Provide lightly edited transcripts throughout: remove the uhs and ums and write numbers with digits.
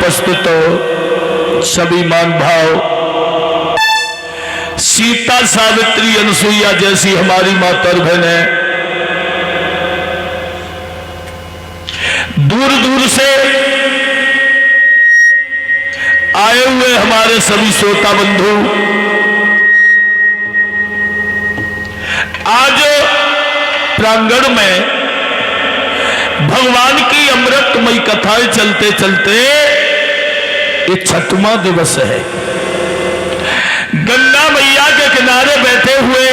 उपस्थित हो सभी मान भाव, सीता सावित्री अनसुईया जैसी हमारी माता और बहनें, दूर दूर से आए हुए हमारे सभी श्रोता बंधु, आज प्रांगण में भगवान की अमृतमयी कथाएं चलते चलते ये 6वां दिवस है। गंगा मैया के किनारे बैठे हुए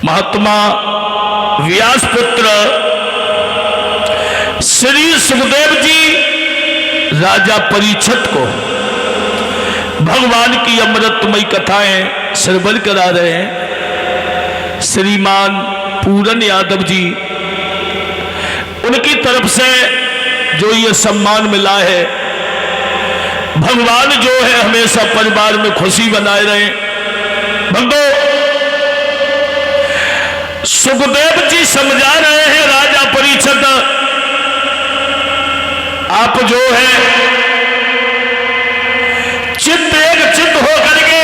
महात्मा व्यास पुत्र श्री सुखदेव जी राजा परीक्षित को भगवान की अमृतमयी कथाएं श्रवण करा रहे हैं। श्रीमान पूरन यादव जी, उनकी तरफ से जो ये सम्मान मिला है, भगवान जो है हमेशा परिवार में खुशी बनाए रहे। भक्तों, सुखदेव जी समझा रहे हैं राजा परीक्षित, आप जो है चित्त एक चित्त होकर के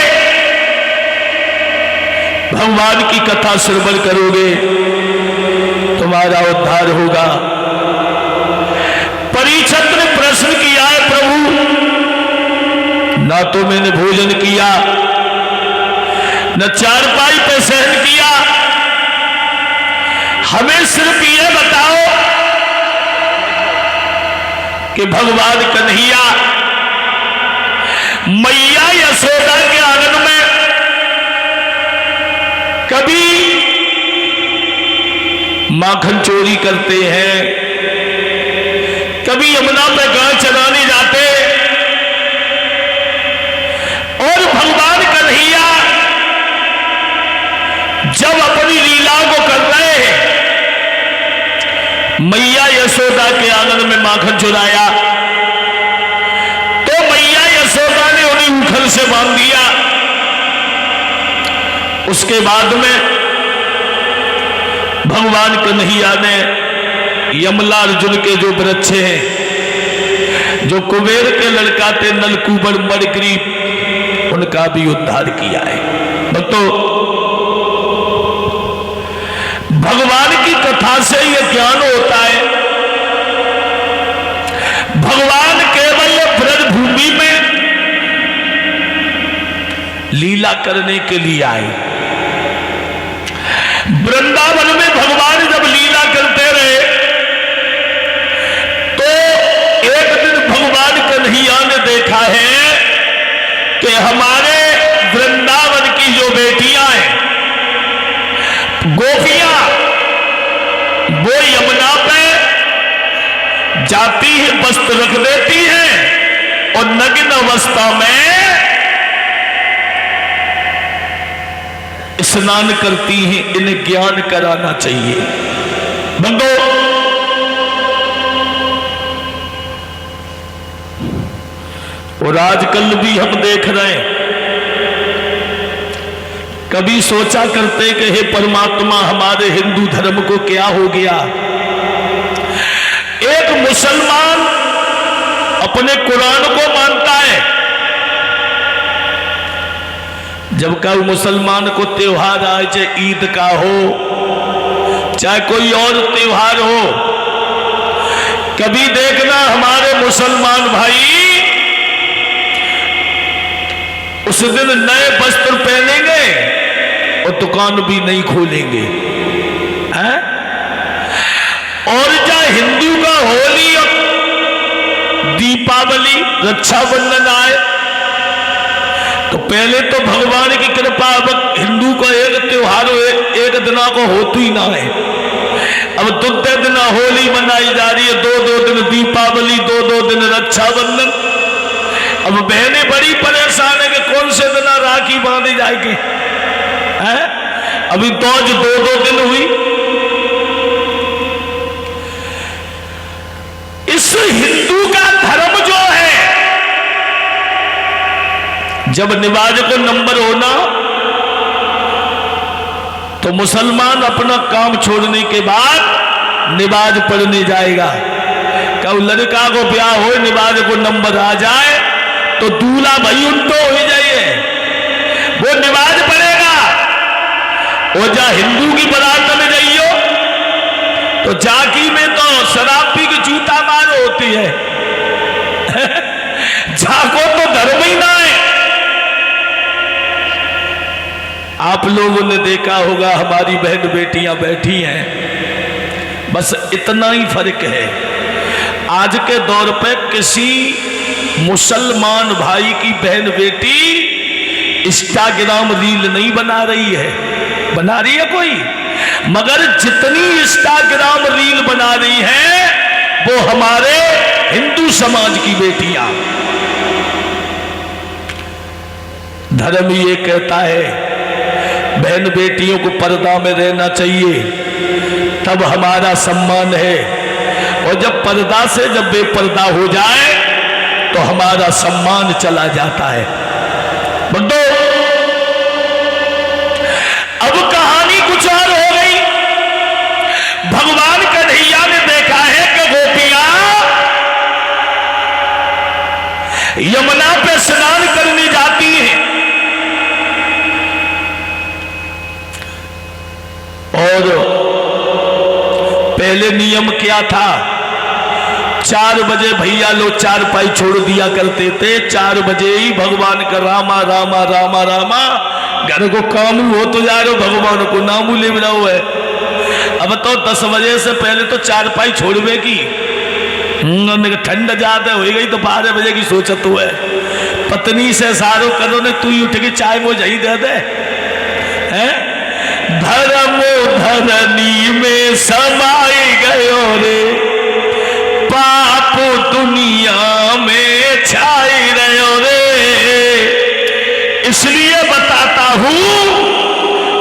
भगवान की कथा श्रवण करोगे, तुम्हारा उद्धार होगा। परीक्षित ने प्रश्न किया है, प्रभु ना तो मैंने भोजन किया, न चारपाई पे शयन किया, हमें सिर्फ ये बताओ कि भगवान कन्हैया मैया यशोदा के आंगन में कभी माखन चोरी करते हैं, कभी यमुना पे गाय चराने जाते, और भगवान कन्हैया जब अपनी लीला को कर रहे हैं, मैया यशोदा के आंगन में माखन चुराया तो मैया यशोदा ने उन्हें उखल से बांध दिया। उसके बाद में भगवान कन्हैया ने यमला अर्जुन के जो वृक्ष हैं, जो कुबेर के लड़का थे नलकूबर मणिग्रीव, उनका भी उद्धार किया है। भक्तों, भगवान की कथा से यह ज्ञान होता है, भगवान केवल ब्रज भूमि में लीला करने के लिए आए। वृंदावन में भगवान जब लीला करते रहे तो एक दिन भगवान कन्हैया ने देखा है कि हमारे वृंदावन की जो बेटियां हैं, गोपियां, वो यमुना पे जाती है, वस्त्र रख देती है और नग्न अवस्था में स्नान करती हैं। इन्हें ज्ञान कराना चाहिए। बंदो, और आजकल भी हम देख रहे हैं, कभी सोचा करते कि हे परमात्मा, हमारे हिंदू धर्म को क्या हो गया। एक मुसलमान अपने कुरान को मानता है, जब का मुसलमान को त्योहार आए, चाहे ईद का हो चाहे कोई और त्योहार हो, कभी देखना हमारे मुसलमान भाई उस दिन नए वस्त्र पहनेंगे और दुकान भी नहीं खोलेंगे हैं? और चाहे हिंदू का होली और दीपावली, रक्षाबंधन आए तो पहले तो भगवान की कृपा, अब हिंदू का एक त्योहार एक दिना को होती ही ना है। अब दूसरे दिन होली मनाई जा रही है, दो दिन दीपावली, दो दिन रक्षाबंधन। अब बहनें बड़ी परेशान है कि कौन से दिन राखी बांधी जाएगी है? अभी तो आज दो दिन हुई। इस हिंदू का धर्म जो है, जब नमाज को नंबर होना तो मुसलमान अपना काम छोड़ने के बाद नमाज पढ़ने जाएगा। कहो लड़का को ब्याह हो निवाज को नंबर आ जाए तो दूल्हा भाई उल्टो हो जाइए, वो निवाज पड़ेगा। और जा हिंदू की बारात में जाइयो तो जाकी में तो शराब पी के जूता मार होती है जाको तो धर्म ही ना है। आप लोगों ने देखा होगा हमारी बहन बेटियां बैठी हैं, बस इतना ही फर्क है। आज के दौर पे किसी मुसलमान भाई की बहन बेटी इंस्टाग्राम रील नहीं बना रही है, बना रही है कोई, मगर जितनी इंस्टाग्राम रील बना रही है वो हमारे हिंदू समाज की बेटियां। धर्म ये कहता है बहन बेटियों को पर्दा में रहना चाहिए, तब हमारा सम्मान है, और जब पर्दा से जब बेपर्दा हो जाए तो हमारा सम्मान चला जाता है। बंदो अब कहानी कुछ और हो गई। भगवान कन्हैया ने देखा है कि गोपियां यमुना पे स्नान करने जाती हैं, और पहले नियम क्या था, 4 बजे भैया लोग चारपाई छोड़ दिया करते थे। 4 बजे ही भगवान का रामा रामा रामा रामा, घर को काम हो तो जा रहे हो, भगवान को नामू ले रहा हुआ है। अब तो 10 बजे से पहले तो चारपाई छोड़वे की, ठंड ज्यादा हो गई तो 12 बजे की सोचत हुआ है। पत्नी से सारो करो ने तू ही उठ के चाय वो जही दे दे हैं। धर्म धरनी में समाई गयो रे, पाप दुनिया में छाई रहो रे। इसलिए बताता हूं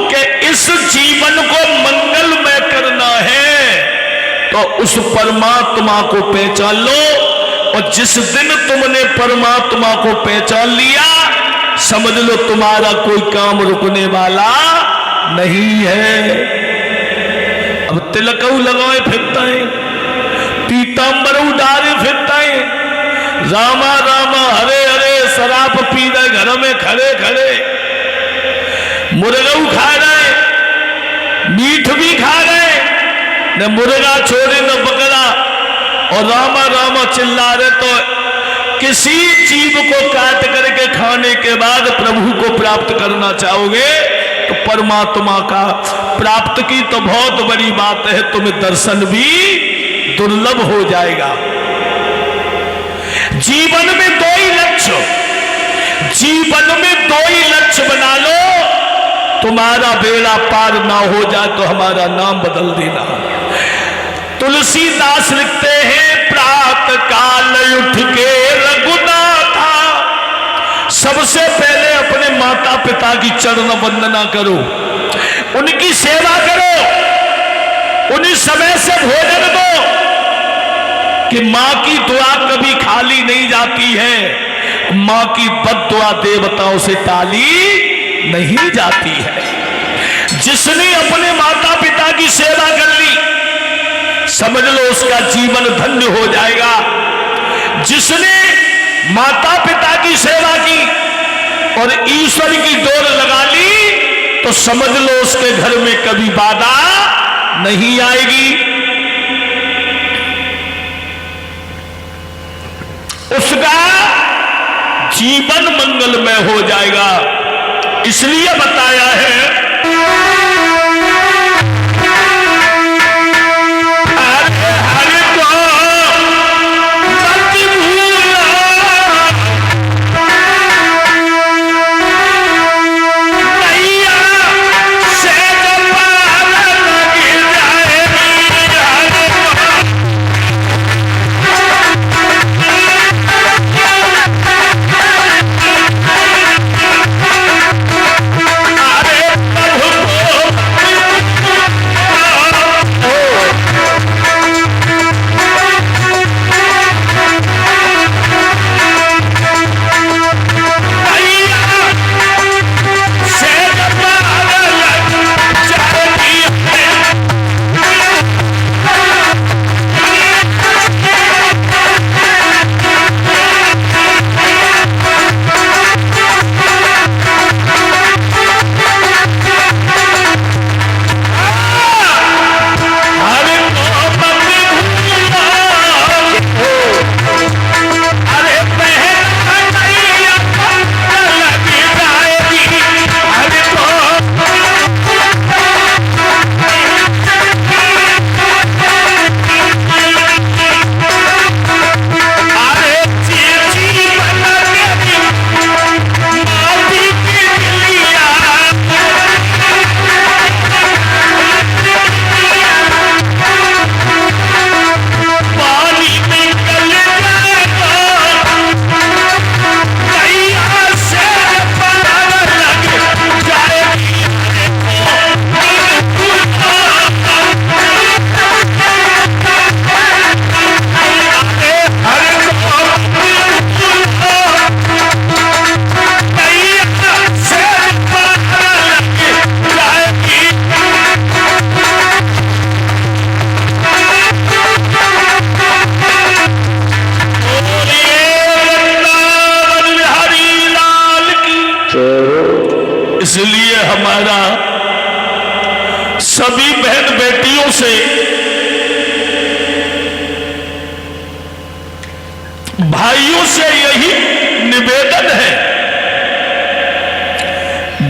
कि इस जीवन को मंगलमय करना है तो उस परमात्मा को पहचान लो, और जिस दिन तुमने परमात्मा को पहचान लिया समझ लो तुम्हारा कोई काम रुकने वाला नहीं है। अब तिलक लगाए फिरता है, पीतांबर उडारे फिरता है, रामा रामा हरे हरे शराब पी रहे घर में खड़े खड़े, मुर्गा खा रहे, मीठ भी खा रहे, न मुर्गा छोड़े न बकरा, और रामा रामा चिल्ला रहे। तो किसी जीव को काट करके खाने के बाद प्रभु को प्राप्त करना चाहोगे तो परमात्मा का प्राप्त की तो बहुत बड़ी बात है, तुम्हें दर्शन भी दुर्लभ हो जाएगा। जीवन में 2 ही लक्ष्य, जीवन में 2 ही लक्ष्य बना लो, तुम्हारा बेड़ा पार ना हो जाए तो हमारा नाम बदल देना। तुलसीदास लिखते हैं प्रातः काल उठ के रघुनाथा, सबसे पहले अपने माता पिता की चरण वंदना करो, उनकी सेवा करो, उन्हीं समय से भोजन दो, कि मां की दुआ कभी खाली नहीं जाती है, मां की बद्दुआ देवताओं से टाली नहीं जाती है। जिसने अपने माता पिता की सेवा कर ली समझ लो उसका जीवन धन्य हो जाएगा। जिसने माता पिता की सेवा की और ईश्वर की डोर लगा ली तो समझ लो उसके घर में कभी बाधा नहीं आएगी। उसका जीवन मंगलमय हो जाएगा। इसलिए बताया है अरे भाइयों से यही निवेदन है,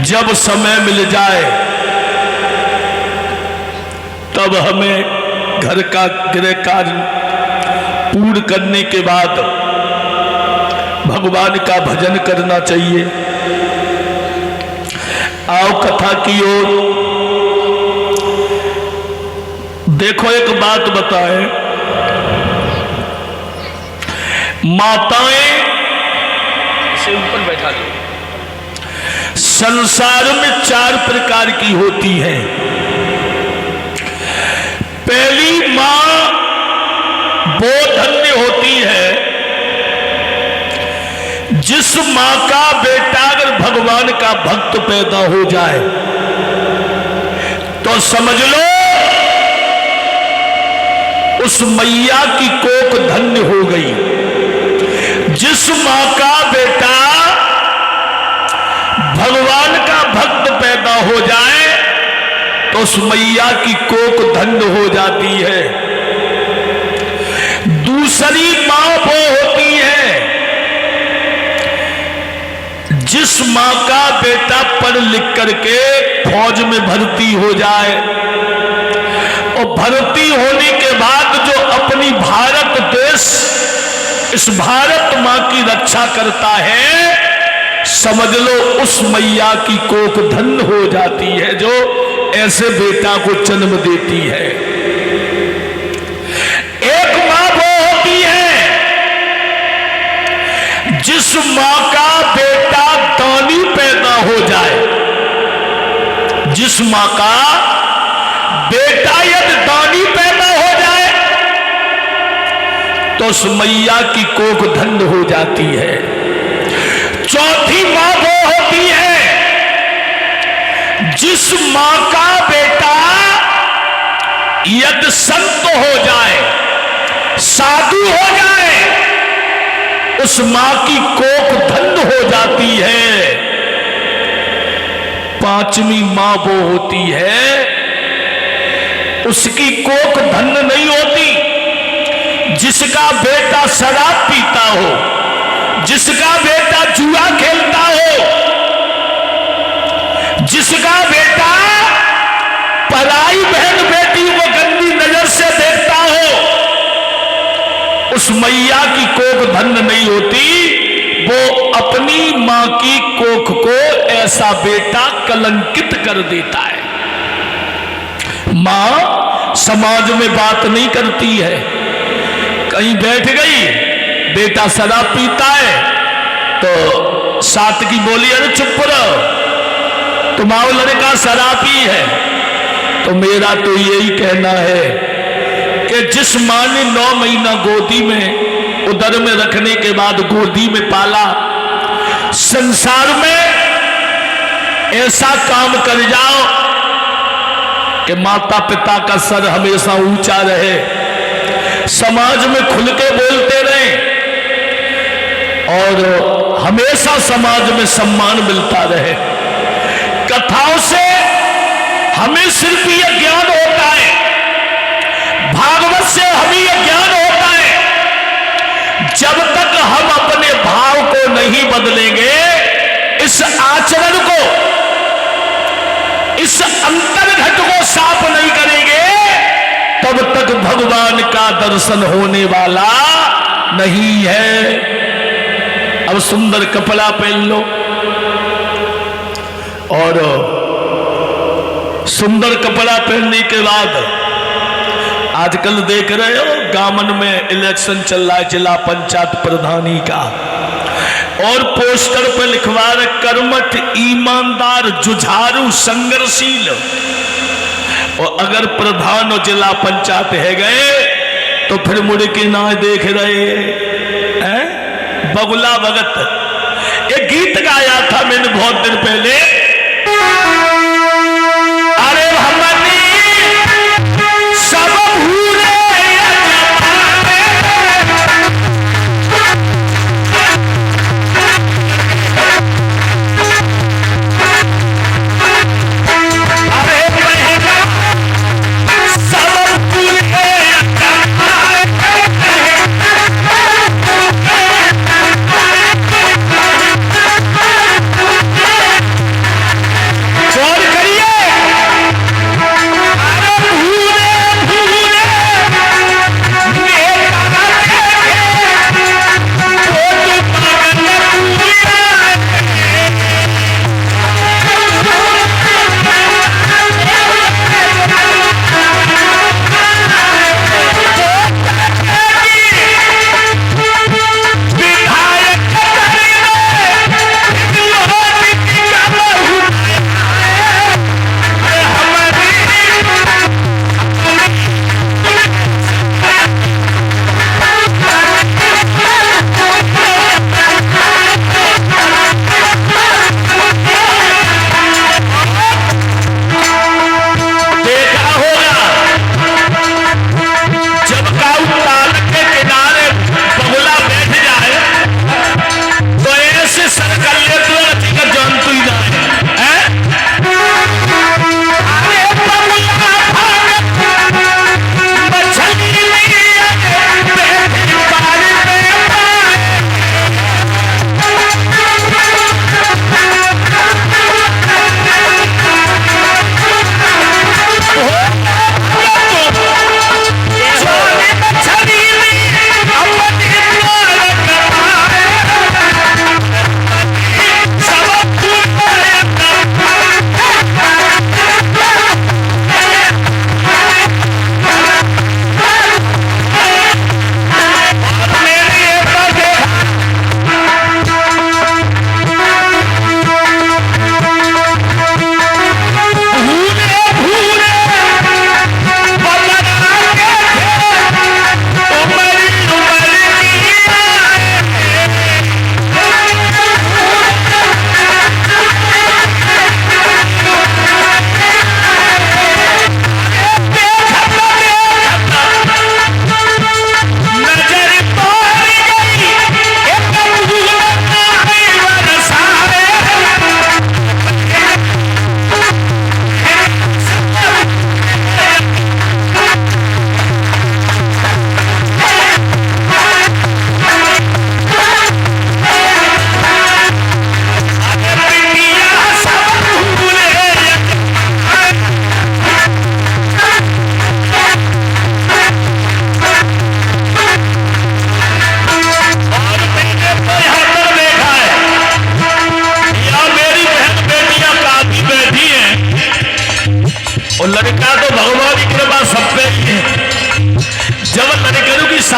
जब समय मिल जाए तब हमें घर का गृह कार्य पूर्ण करने के बाद भगवान का भजन करना चाहिए। आओ कथा की ओर। देखो एक बात बताएं, माताएं इसे ऊपर बैठा दो, संसार में 4 प्रकार की होती हैं। पहली मां वो धन्य होती है जिस मां का बेटा अगर भगवान का भक्त पैदा हो जाए तो समझ लो उस मैया की कोख धन्य हो गई। जिस मां का बेटा भगवान का भक्त पैदा हो जाए तो उस मैया की कोख धन्य हो जाती है। दूसरी मां वो होती है जिस मां का बेटा पढ़ लिख करके फौज में भर्ती हो जाए और भर्ती होने के बाद जो अपनी भारत देश, इस भारत मां की रक्षा करता है, समझ लो उस मैया की कोख धन्य हो जाती है जो ऐसे बेटा को जन्म देती है। एक मां वो होती है जिस मां का बेटा दानी पैदा हो जाए। जिस मां का बेटा यदि दानी पैदा हो जाए तो उस मैया की कोख धन्य हो जाती है। चौथी मां वो होती है जिस मां का बेटा यदि संत हो जाए, साधु हो जाए, उस मां की कोख धन्य हो जाती है। पांचवी मां वो होती है उसकी कोख धन्य नहीं होती जिसका बेटा शराब पीता हो, जिसका बेटा जुआ खेलता हो, जिसका बेटा पराई बहन बेटी को गंदी नजर से देखता हो, उस मैया की कोख धन्य नहीं होती। वो अपनी मां की कोख को ऐसा बेटा कलंकित कर देता है। मां समाज में बात नहीं करती है, कहीं बैठ गई, बेटा शराब पीता है तो साथ की बोली, अरे चुप रहो, तुम्हारा लड़का शराबी है। तो मेरा तो यही कहना है कि जिस मां ने 9 महीना गोदी में उदर में रखने के बाद गोदी में पाला, संसार में ऐसा काम कर जाओ कि माता पिता का सर हमेशा ऊंचा रहे, समाज में खुल के बोलते रहे और हमेशा समाज में सम्मान मिलता रहे। कथाओं से हमें सिर्फ यह ज्ञान होता है, भागवत से हमें यह ज्ञान होता है, जब तक हम अपने भाव को नहीं बदलेंगे, इस आचरण को, इस अंतर्घट को साफ नहीं करेंगे, तब तक भगवान का दर्शन होने वाला नहीं है। अब सुंदर कपड़ा पहन लो और सुंदर कपड़ा पहनने के बाद आजकल देख रहे हो गामन में इलेक्शन चल रहा है जिला पंचायत प्रधानी का, और पोस्टर पर लिखवा रहे कर्मठ, ईमानदार, जुझारू, संघर्षशील। और अगर प्रधान और जिला पंचायत है गए तो फिर मुड़ के ना देख रहे हैं। बगुला भगत एक गीत गाया था मैंने बहुत दिन पहले, अरे हमने सब भूले सब भूले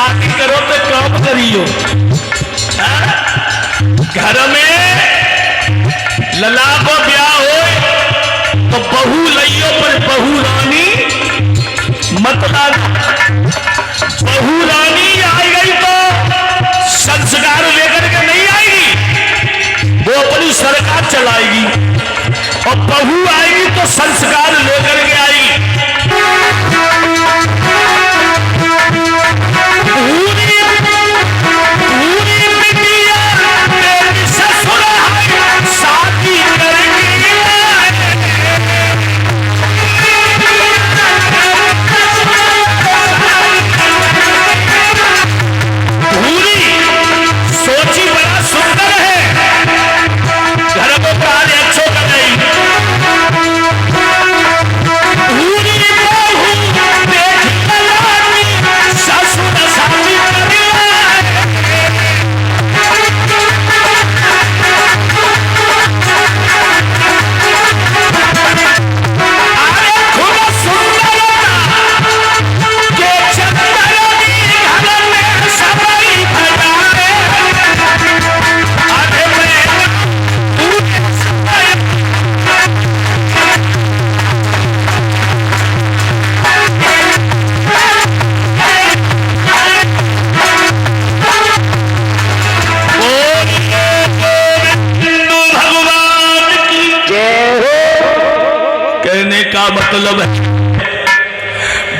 शादी करो तो काम करियो। घर में लला को ब्याह हो तो बहू लइयो, पर बहू रानी मत लाना। बहू रानी आ गई तो संस्कार लेकर के नहीं आएगी, वो अपनी सरकार चलाएगी, और बहू आएगी तो संस्कार लेकर के आएगी। का मतलब है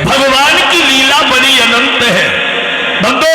भगवान की लीला बड़ी अनंत है। बंदो